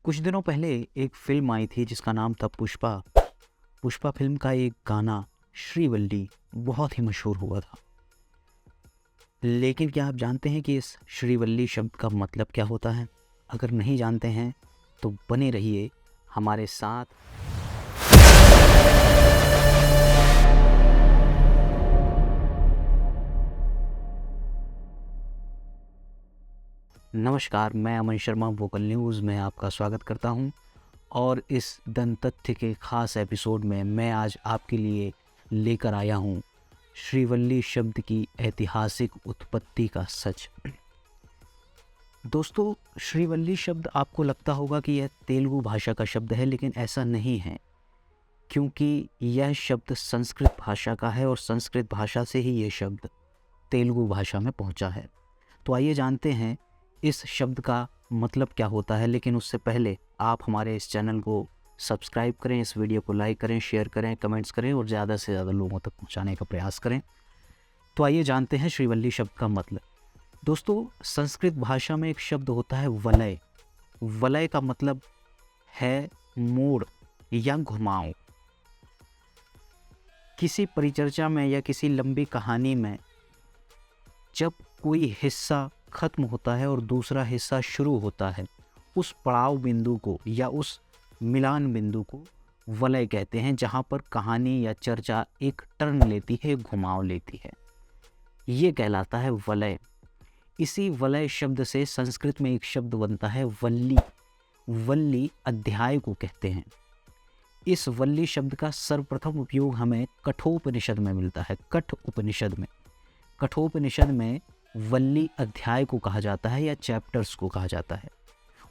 कुछ दिनों पहले एक फ़िल्म आई थी जिसका नाम था पुष्पा। पुष्पा फ़िल्म का एक गाना श्रीवल्ली बहुत ही मशहूर हुआ था। लेकिन क्या आप जानते हैं कि इस श्रीवल्ली शब्द का मतलब क्या होता है? अगर नहीं जानते हैं तो बने रहिए हमारे साथ। नमस्कार, मैं अमन शर्मा वोकल न्यूज़ में आपका स्वागत करता हूं और इस दंत तथ्य के ख़ास एपिसोड में मैं आज आपके लिए लेकर आया हूं श्रीवल्ली शब्द की ऐतिहासिक उत्पत्ति का सच। दोस्तों, श्रीवल्ली शब्द आपको लगता होगा कि यह तेलुगु भाषा का शब्द है, लेकिन ऐसा नहीं है, क्योंकि यह शब्द संस्कृत भाषा का है और संस्कृत भाषा से ही ये शब्द तेलुगु भाषा में पहुंचा है। तो आइए जानते हैं इस शब्द का मतलब क्या होता है। लेकिन उससे पहले आप हमारे इस चैनल को सब्सक्राइब करें, इस वीडियो को लाइक करें, शेयर करें, कमेंट्स करें और ज़्यादा से ज़्यादा लोगों तक पहुंचाने का प्रयास करें। तो आइए जानते हैं श्रीवल्ली शब्द का मतलब। दोस्तों, संस्कृत भाषा में एक शब्द होता है वलय। वलय का मतलब है मोड़ या घुमाव। किसी परिचर्चा में या किसी लंबी कहानी में जब कोई हिस्सा खत्म होता है और दूसरा हिस्सा शुरू होता है, उस पड़ाव बिंदु को या उस मिलान बिंदु को वलय कहते हैं, जहाँ पर कहानी या चर्चा एक टर्न लेती है, घुमाव लेती है। ये कहलाता है वलय। इसी वलय शब्द से संस्कृत में एक शब्द बनता है वल्ली। वल्ली अध्याय को कहते हैं। इस वल्ली शब्द का सर्वप्रथम उपयोग हमें कठोपनिषद में मिलता है। कठोपनिषद में वल्ली अध्याय को कहा जाता है या चैप्टर्स को कहा जाता है।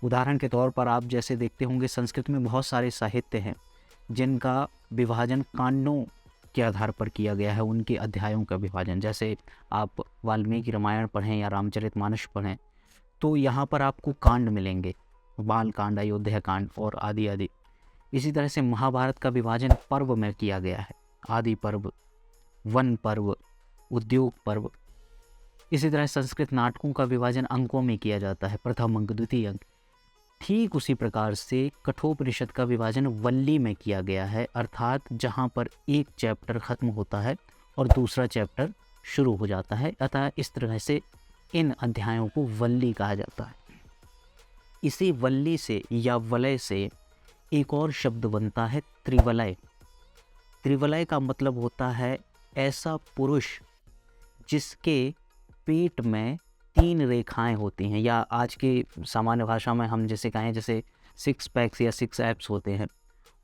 उदाहरण के तौर पर आप जैसे देखते होंगे, संस्कृत में बहुत सारे साहित्य हैं जिनका विभाजन कांडों के आधार पर किया गया है, उनके अध्यायों का विभाजन। जैसे आप वाल्मीकि रामायण पढ़ें या रामचरितमानस पढ़ें तो यहाँ पर आपको कांड मिलेंगे, बाल कांड, अयोध्या कांड और आदि आदि। इसी तरह से महाभारत का विभाजन पर्व में किया गया है, आदि पर्व, वन पर्व, उद्योग पर्व। इसी तरह संस्कृत नाटकों का विभाजन अंकों में किया जाता है, प्रथम अंक, द्वितीय अंक। ठीक उसी प्रकार से कठोपनिषद का विभाजन वल्ली में किया गया है, अर्थात जहाँ पर एक चैप्टर खत्म होता है और दूसरा चैप्टर शुरू हो जाता है। अतः इस तरह से इन अध्यायों को वल्ली कहा जाता है। इसी वल्ली से या वलय से एक और शब्द बनता है त्रिवलय। त्रिवलय का मतलब होता है ऐसा पुरुष जिसके पेट में 3 रेखाएं होती हैं, या आज की सामान्य भाषा में हम जैसे कहें, जैसे 6 पैक्स या 6 एब्स होते हैं,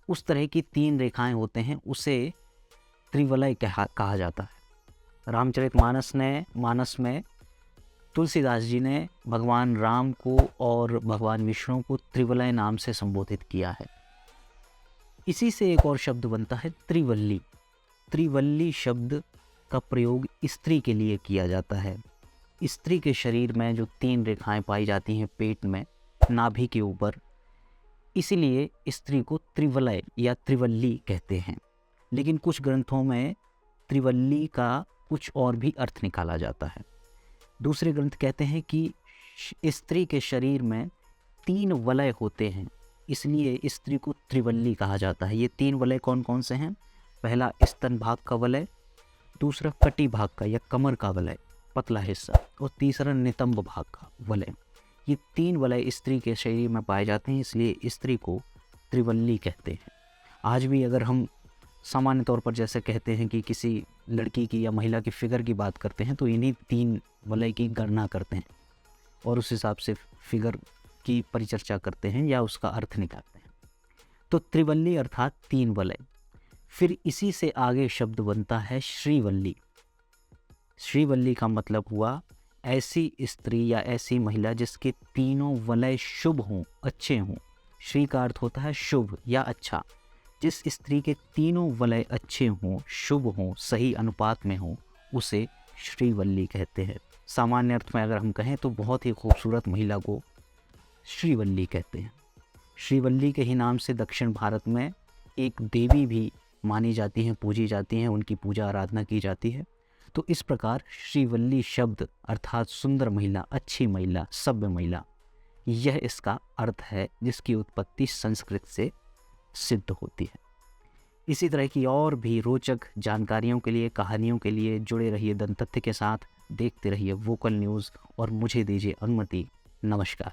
उस तरह की 3 रेखाएं होते हैं, उसे त्रिवलय कहा जाता है। रामचरितमानस में तुलसीदास जी ने भगवान राम को और भगवान विष्णु को त्रिवलय नाम से संबोधित किया है। इसी से एक और शब्द बनता है त्रिवल्ली। त्रिवल्ली शब्द का प्रयोग स्त्री के लिए किया जाता है। स्त्री के शरीर में जो 3 रेखाएं पाई जाती हैं पेट में, नाभि के ऊपर, इसीलिए स्त्री को त्रिवलय या त्रिवल्ली कहते हैं। लेकिन कुछ ग्रंथों में त्रिवल्ली का कुछ और भी अर्थ निकाला जाता है। दूसरे ग्रंथ कहते हैं कि स्त्री के शरीर में 3 वलय होते हैं, इसलिए स्त्री को त्रिवल्ली कहा जाता है। ये 3 वलय कौन कौन से हैं? पहला स्तन भाग का वलय, दूसरा कटी भाग का या कमर का वलय, पतला हिस्सा, और तीसरा नितंब भाग का वलय। ये 3 वलय स्त्री के शरीर में पाए जाते हैं, इसलिए स्त्री को त्रिवल्ली कहते हैं। आज भी अगर हम सामान्य तौर पर जैसे कहते हैं कि किसी लड़की की या महिला की फिगर की बात करते हैं, तो इन्हीं 3 वलय की गणना करते हैं और उस हिसाब से फिगर की परिचर्चा करते हैं या उसका अर्थ निकालते हैं। तो त्रिवल्ली अर्थात 3 वलय। फिर इसी से आगे शब्द बनता है श्रीवल्ली। श्रीवल्ली का मतलब हुआ ऐसी स्त्री या ऐसी महिला जिसके 3 वलय शुभ हों, अच्छे हों। श्री का अर्थ होता है शुभ या अच्छा। जिस स्त्री के 3 वलय अच्छे हों, शुभ हों, सही अनुपात में हों, उसे श्रीवल्ली कहते हैं। सामान्य अर्थ में अगर हम कहें तो बहुत ही खूबसूरत महिला को श्रीवल्ली कहते हैं। श्रीवल्ली के ही नाम से दक्षिण भारत में एक देवी भी मानी जाती हैं, पूजी जाती हैं, उनकी पूजा आराधना की जाती है। तो इस प्रकार श्रीवल्ली शब्द अर्थात सुंदर महिला, अच्छी महिला, सभ्य महिला, यह इसका अर्थ है, जिसकी उत्पत्ति संस्कृत से सिद्ध होती है। इसी तरह की और भी रोचक जानकारियों के लिए, कहानियों के लिए जुड़े रहिए दंततथ्य के साथ, देखते रहिए वोकल न्यूज़ और मुझे दीजिए अनुमति। नमस्कार।